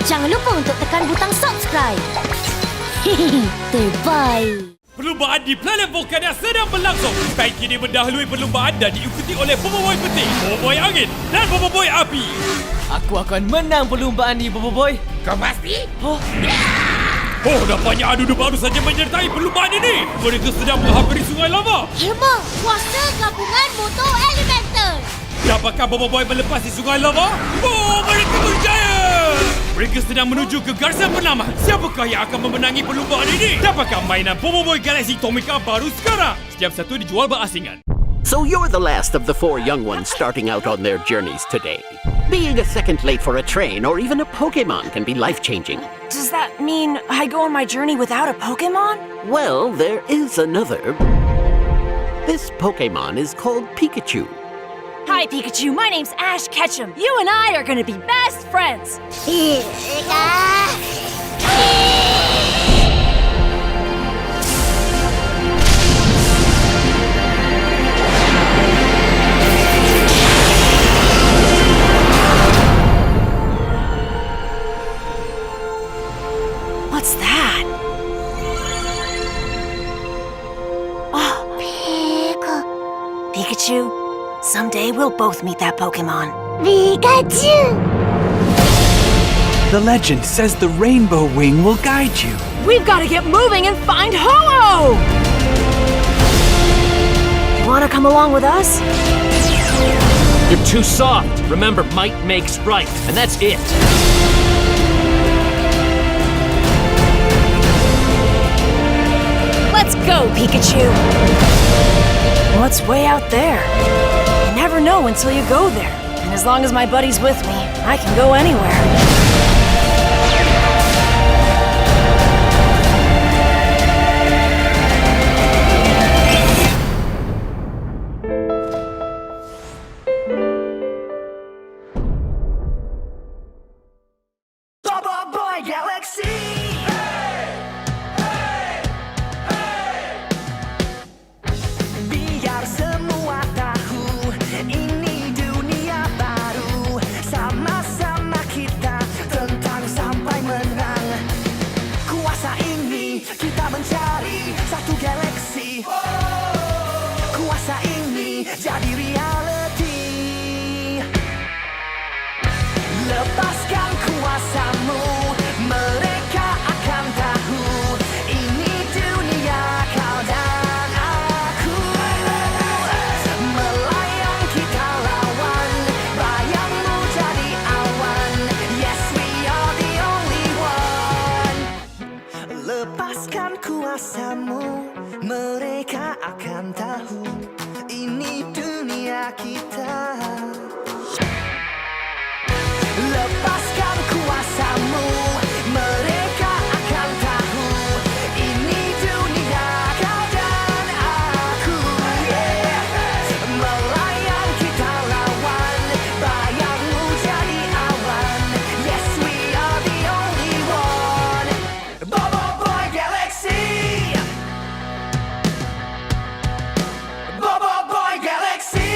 Jangan lupa untuk tekan butang subscribe. Hehehe, terbaik. Perlumbaan di planet Volcania sedang berlangsung. Baik kini mendahului perlumbaan dan diikuti oleh Boboiboy Peti, Boboiboy Angin dan Boboiboy Api. Aku akan menang perlumbaan ni, Boboiboy. Kau pasti? Oh, Nampaknya adu baru saja menyertai perlumbaan ini. Mereka sedang menghampiri sungai lava. Ilmu kuasa gabungan motor elemental. Dapatkah Boboiboy melepasi sungai lava? Oh, mereka berjaya! Mereka sedang menuju ke garisan penamat. Siapakah yang akan memenangi perlumbaan ini? Dapatkah mainan Boboiboy Galaxy Tomica baru sekarang? Setiap satu dijual berasingan. So you're the last of the 4 young ones starting out on their journeys today. Being a second late for a train or even a Pokemon can be life-changing. Does that mean I go on my journey without a Pokemon? Well, there is another. This Pokemon is called Pikachu. Hi, Pikachu. My name's Ash Ketchum. You and I are gonna be best friends. What's that? Oh, Pikachu. Someday we'll both meet that Pokemon. Pikachu. The legend says the Rainbow Wing will guide you. We've got to get moving and find Ho-Oh! You want to come along with us? You're too soft. Remember, might makes right, and that's it. Let's go, Pikachu! What's way out there? You never know until you go there. And as long as my buddy's with me, I can go anywhere. Boboiboy Galaxy. Biar semua tahu ini dunia baru. Sama-sama kita tentang sampai menang. Kuasa ini kita mencari satu galaksi. Kuasa ini jadi reality. Lepaskan kuasamu, mereka akan tahu ini dunia kau dan aku. Melayang kita lawan, bayangmu jadi awan. Yes, we are the only one. Lepaskan kuasamu, mereka akan tahu ini dunia kita. Lepaskan kuasamu, mereka akan tahu ini dunia kau dan aku. Melayang kita lawan, bayangmu jadi awan. Yes, we are the only one. Boboiboy Galaxy. Boboiboy Galaxy.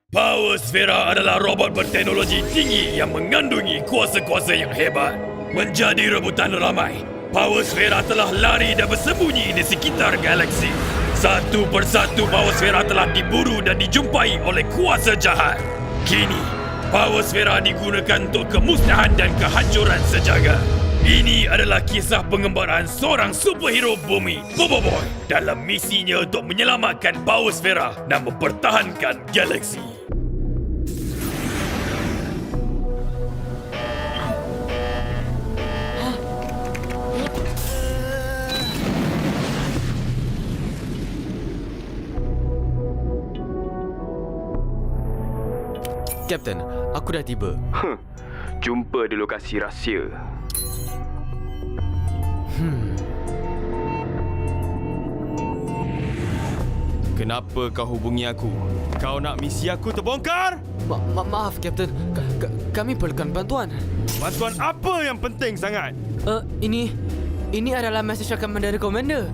Power Sphera adalah robot berteknologi tinggi yang mengandungi kuasa-kuasa yang hebat. Menjadi rebutan ramai, Power Sphera telah lari dan bersembunyi di sekitar galaksi. Satu persatu Power Sphera telah diburu dan dijumpai oleh kuasa jahat. Kini, Power Sphera digunakan untuk kemusnahan dan kehancuran sejagat. Ini adalah kisah pengembaraan seorang superhero bumi, Boboiboy, dalam misinya untuk menyelamatkan Power Sphera dan mempertahankan galaksi. Kapten, aku dah tiba. Jumpa di lokasi rahsia. Kenapa kau hubungi aku? Kau nak misi aku terbongkar? Maaf, Kapten. Kami perlukan bantuan. Bantuan apa yang penting sangat? Ini adalah mesej rakaman dari Komander.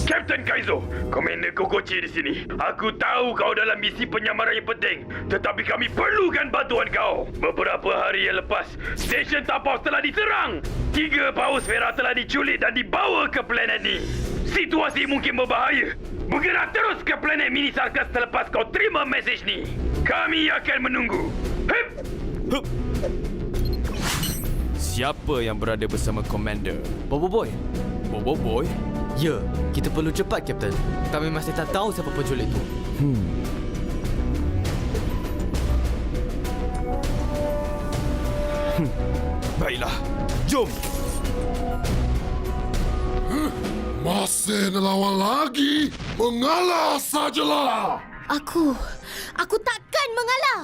Kapten Kaizo, Komander Kokochi di sini. Aku tahu kau dalam misi penyamaran yang penting, tetapi kami perlukan bantuan kau. Beberapa hari yang lepas, stesen Tapau telah diserang. 3 Power Sfera telah diculik dan dibawa ke planet ni. Situasi mungkin berbahaya. Bergerak terus ke planet Mini Sarkas selepas kau terima mesej ni. Kami akan menunggu. Hup! Siapa yang berada bersama Commander? Bobo Boy. Bobo Boy? Ya, kita perlu cepat, Kapten. Kami masih tak tahu siapa penculik itu. Baiklah, jom. Masih melawan lagi? Mengalah sajalah. Aku takkan mengalah.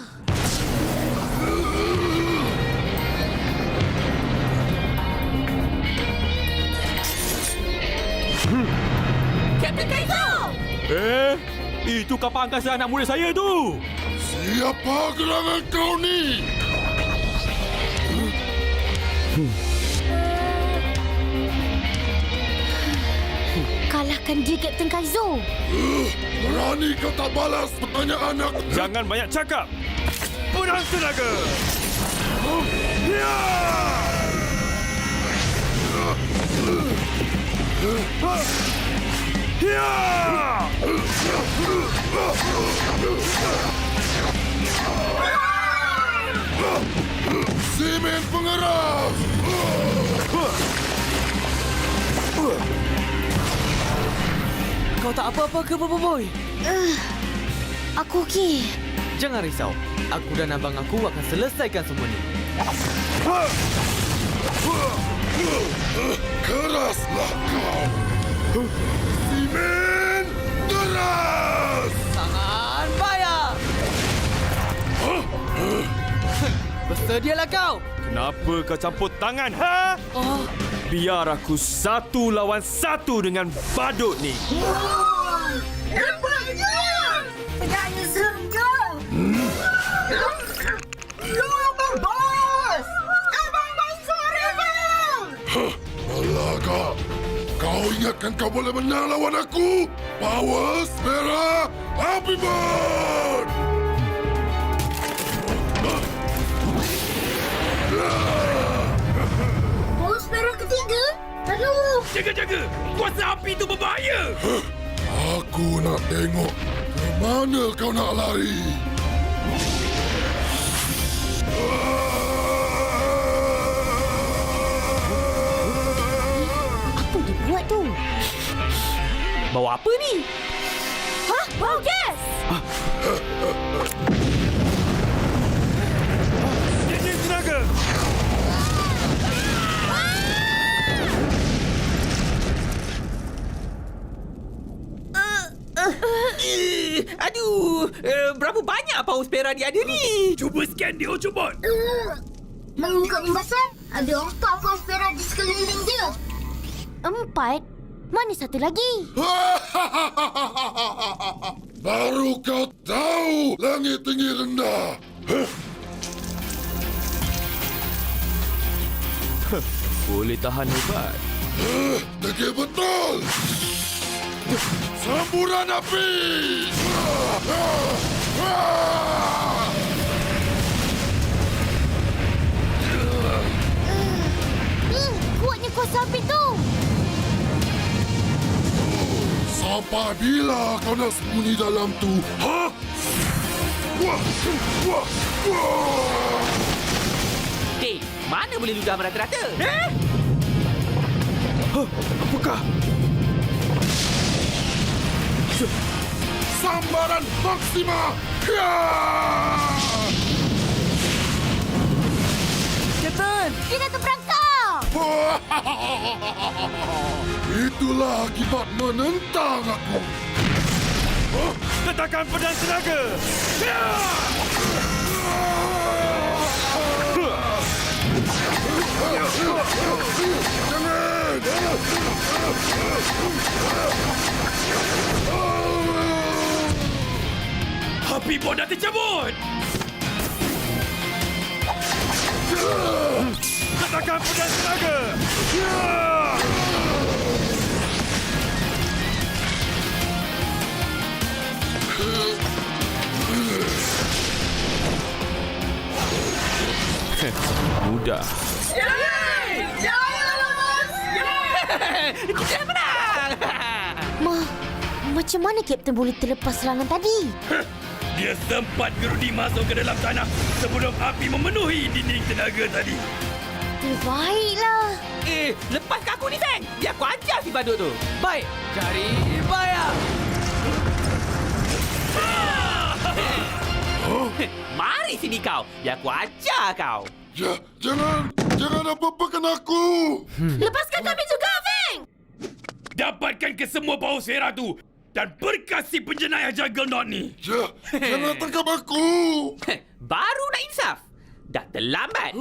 Kapten Kaizo! Itu kapal angkasa anak muda saya tu. Siapa gerangan kau ni? Kalahkan dia, Kapten Kaizo. Berani kau tak balas pertanyaan aku? Jangan banyak cakap. Pedang tenaga. Ya! Ya! Semen pengeras! Kau tak apa-apa ke, Bobo Boy? Aku okey. Jangan risau. Aku dan abang aku akan selesaikan semua ni. Keraslah kau! Semen keras! Tangan bayar! Bersedialah kau! Kenapa kau campur tangan, ha? Biar aku 1 lawan 1 dengan badut ni. Penyanyi surga! Yo, Abang Bos! Abang Bos forever! Balaga! Kau ingatkan kau boleh menang lawan aku? Power Sfera Api Bird! Bos perak ketiga? Lalu... Jaga-jaga! Kuasa api itu berbahaya! Aku nak tengok ke mana kau nak lari. Apa dia buat tu? Bawa apa ni? Hah? Bau gas! Enjin tenaga! Berapa banyak paus pera dia ada ni? Cuba scan dia, cepat! Mengikut pembahasan, ada 4 paus perak di sekeliling dia. 4? Mana satu lagi? Baru kau tahu langit tinggi rendah. Boleh tahan hebat. Degil betul. Samburan api. Kuatnya kuasa api tu. Sampai bila kau nak sembunyi dalam tu? Ha? Wah! Wah! Wah! Mana boleh ludah merata-rata? Apakah? Sambaran Maksima! Ya! Kapten! Dia dah terperangkap. Itulah akibat menentang aku. Letakkan pedang tenaga! Ya! Api bom dah tercabut! Letakkan pedang tenaga! Ya! Mudah. Kita dah menang! Macam mana Kapten boleh terlepas serangan tadi? Dia sempat gerudi masuk ke dalam tanah sebelum api memenuhi dinding tenaga tadi. Baiklah. Lepaskan aku ni, Feng! Biar aku ajar si badut tu. Baik, cari bayar. Mari sini kau. Biar aku ajar kau. Jangan apa-apakan aku. Lepaskan kami juga, Feng! Dapatkan kesemua paus Hera tu dan berkasi penjenayah Juggernaut ni. Jangan tangkap aku. Baru nak insaf. Dah terlambat.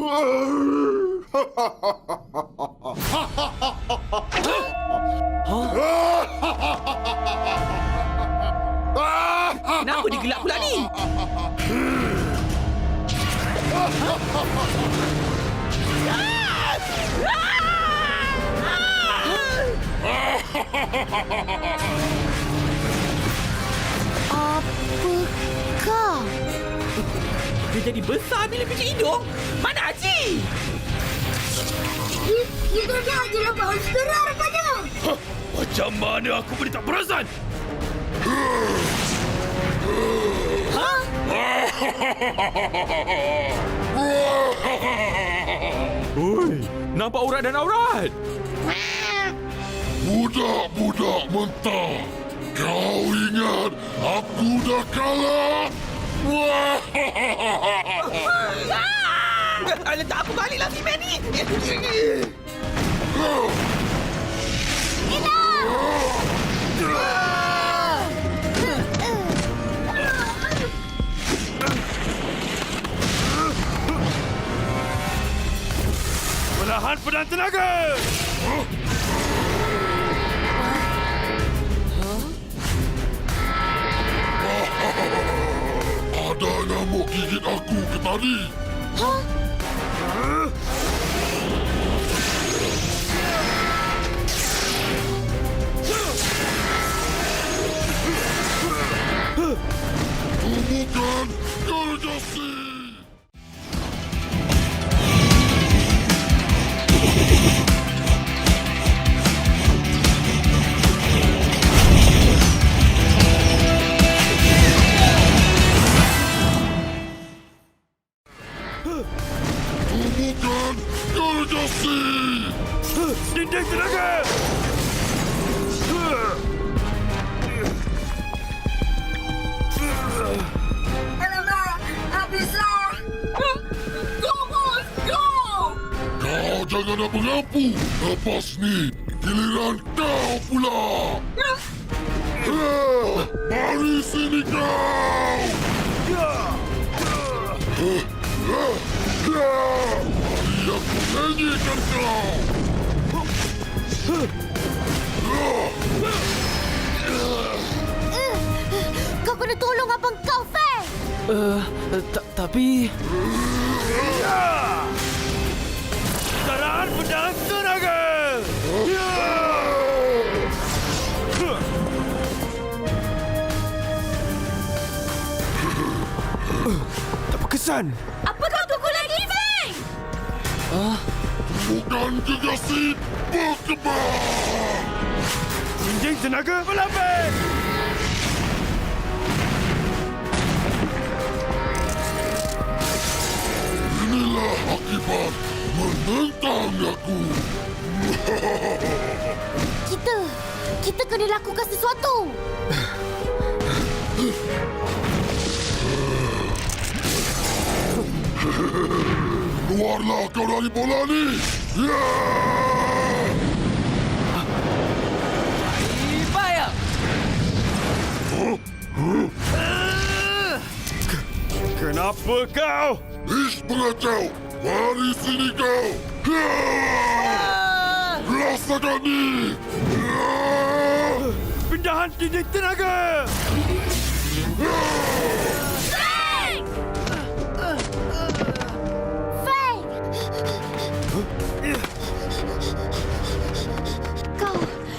Kenapa dia gelap pula ni? Apakah? Dia jadi besar bila picit hidung. Mana Haji? Itu dia adalah paus Hera rupanya. Macam mana aku boleh tak perasan? Oi, nampak urat dan aurat. Budak-budak mentah. Kau ingat aku dah kalah? Letak aku baliklah si Manny. Perlahan pedang tenaga! Ada nyamuk gigit aku ke tadi. Bukan Gargasi! Bukan Gargasi! Dinding tenaga! Alamak, habislah. Go, bos, go! Kau jangan nak mengapu. Lepas ni, giliran kau pula. Mari sini kau. Mari aku nyanyikan kau. Kau kena tolong abang kau, Feng! Tapi... Taraan pedang tenaga! Tak berkesan. Apa kau tunggu lagi, Feng? Bukan Gargasi berkembang. Dinding tenaga melambek! Inilah akibat menentang aku. Kita kena lakukan sesuatu. Keluarlah kau dari bola ni. Bayar! Kenapa kau? Ish pengacau. Mari sini kau. Rasakan ni. Pindahan dinding tenaga! Feng! Feng!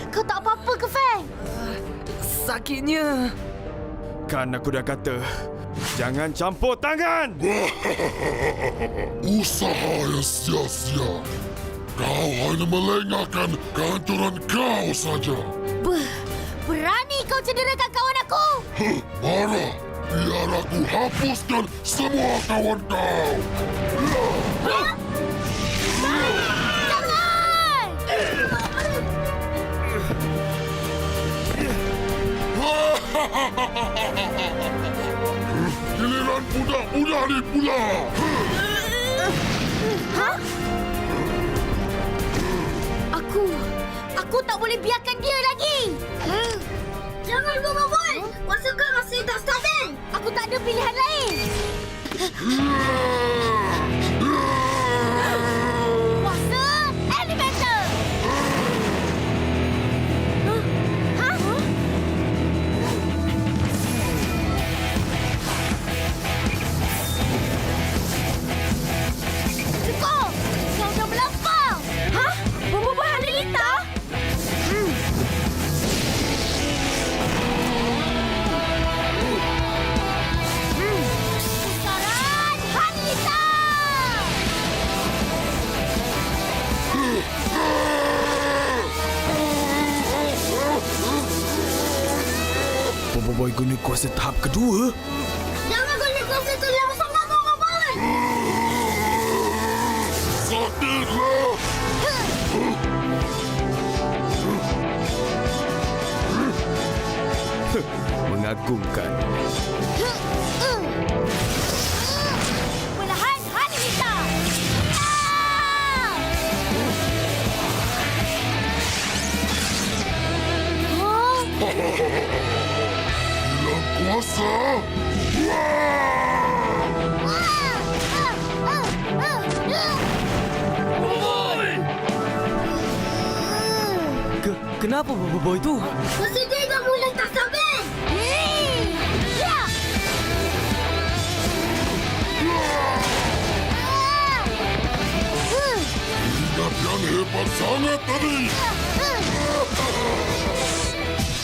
Kau tak apa-apa ke, Feng? Sakitnya. Kan aku dah kata, jangan campur tangan. Usaha yang sia-sia. Kau hanya melengahkan kehancuran kau saja. Berani kau cederakan kawan aku? Marah, biar aku hapuskan semua kawan kau. Jangan! Giliran budak-budak ni pula. Hah? Aku tak boleh biarkan dia lagi. Jangan berbual. Kuasa kau masih tak stabil. Aku tak ada pilihan lain. Kuasa Elemental. Hah? Cukup. Kau dah melampau. Hah? Berbual Hanelita? Pusaran Hanelita! Boboiboy guna kuasa tahap kedua. Jangan guna kuasa tu langsung aku, Boboiboy! Sakitlah. Mengagumkan. Belahan Hanelita! Hilang kuasa. Kenapa Boboiboy tu? Kuasa dia dah mula tak stabil! Ya! Ingat yang hebat sangat tadi.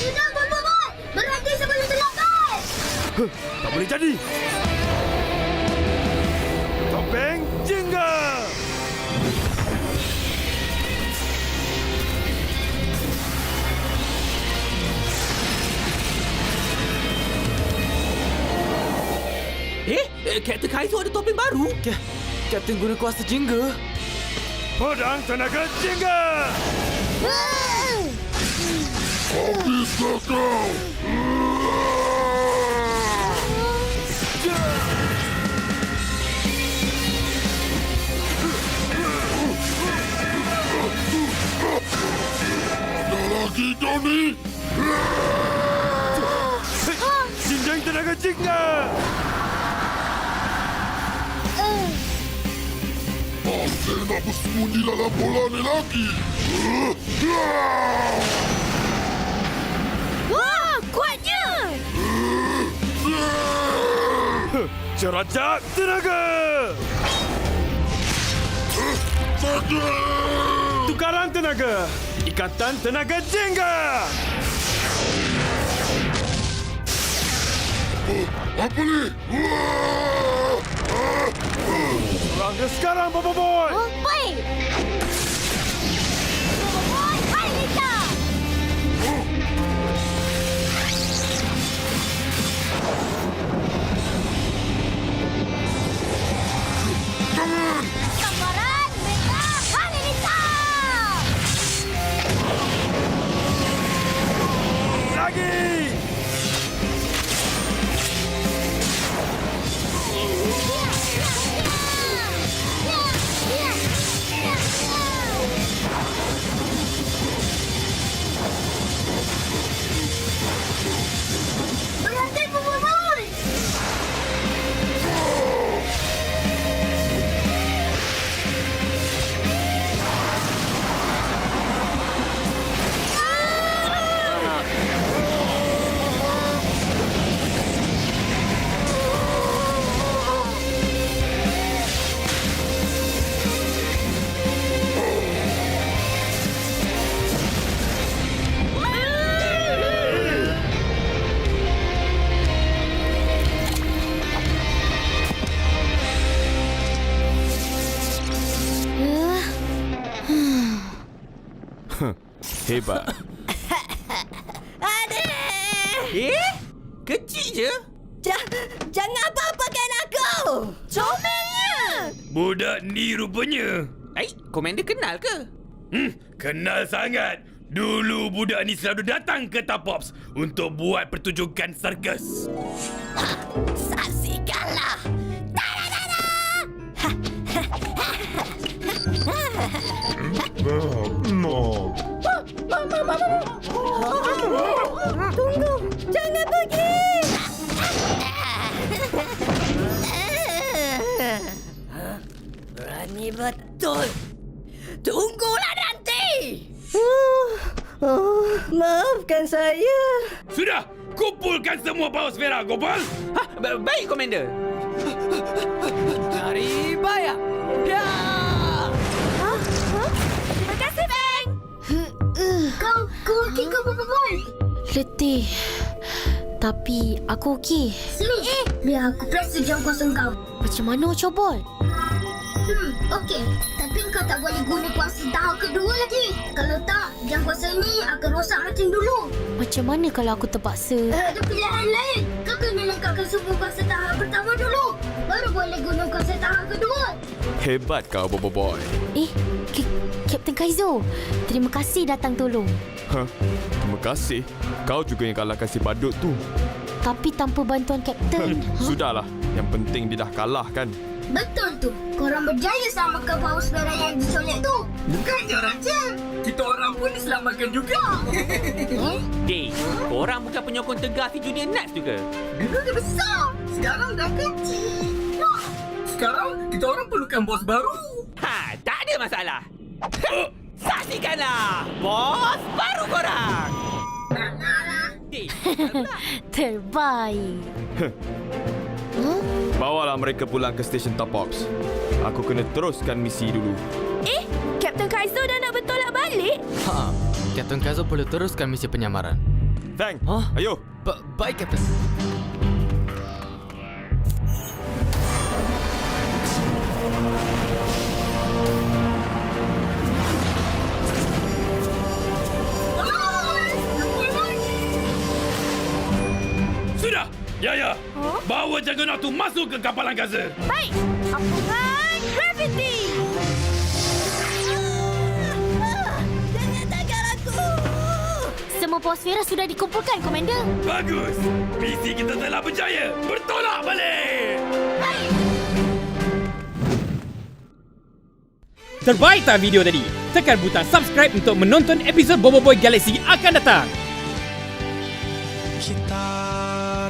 Sudah, Boboiboy! Berhenti sebelum terlambat! Tak boleh jadi. Topeng Jingga. Kapten Kaizo ada topeng baru. Kapten guna kuasa jingga. Pedang tenaga Jingga. Habislah kau. Ada lagi kau ni. Jinjang tenaga Jingga. Pasti nak bersembunyi dalam bola ni lagi. Wah, kuatnya! Cerajak tenaga. Sakit. Tukaran tenaga. Ikatan tenaga Jingga. Apa ni? Serang dia sekarang, Boboiboy. Oh, baik! Boboiboy Hanelita! Jangan. Sambaran Mega Hanelita! Lagi. Hebat. Kecil je. Jangan apa-apakan aku! Comelnya! Budak ni rupanya. Komander kenal ke? Kenal sangat. Dulu budak ni selalu datang ke Tapops untuk buat pertunjukan sirkus. Saksikanlah! Tunggu! Jangan pergi! Berani betul! Tunggulah nanti! Maafkan saya. Sudah, kumpulkan semua power sfera, Gopal. Baik, Komander. Cari bayar. Ya! Terima kasih, Bang! Kau okey ke, Boy? Letih. Tapi aku okey. Sini, biar aku periksa jam kuasa kau. Macam mana Ocobol? Okey. Tapi kau tak boleh guna kuasa tahap kedua lagi. Kalau tak, jam kuasa ni akan rosak macam dulu. Macam mana kalau aku terpaksa? Ada pilihan lain. Kau kena lengkapkan semua kuasa tahap pertama dulu. Baru boleh guna kuasa tahap kedua. Hebat kau, Bobo Boy. Kapten Kaizo. Terima kasih datang tolong. Terima kasih. Kau juga yang kalahkan si badut tu. Tapi tanpa bantuan Kapten. Sudahlah. Yang penting dia dah kalah kan. Betul tu. Korang berjaya selamatkan power sfera yang dicolek tu. Bukannya Raja. Kita orang pun diselamatkan juga. Korang bukan penyokong tegar si Junior Nuts tu ke? Dulu dia besar. Sekarang dah kecil. Sekarang kita orang perlukan bos baru. Tak ada masalah. Saksikanlah bos baru korang. Terbaik. Bawalah mereka pulang ke stesen Tapops. Aku kena teruskan misi dulu. Kapten Kaizo dah nak bertolak balik? Kapten Kaizo perlu teruskan misi penyamaran. Fang, ayo. Baik, Kapten. Sudah, Yaya. Bawa Juggernaut tu masuk ke kapal angkasa. Baik. Apungan gravity. Jangan tangkap aku. Semua power sfera sudah dikumpulkan, Komander. Bagus. Misi kita telah berjaya. Bertolak balik. Terbaik tak video tadi? Tekan butang subscribe untuk menonton episod Bobo Boy Galaxy akan datang. Kita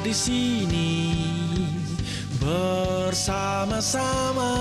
di sini bersama-sama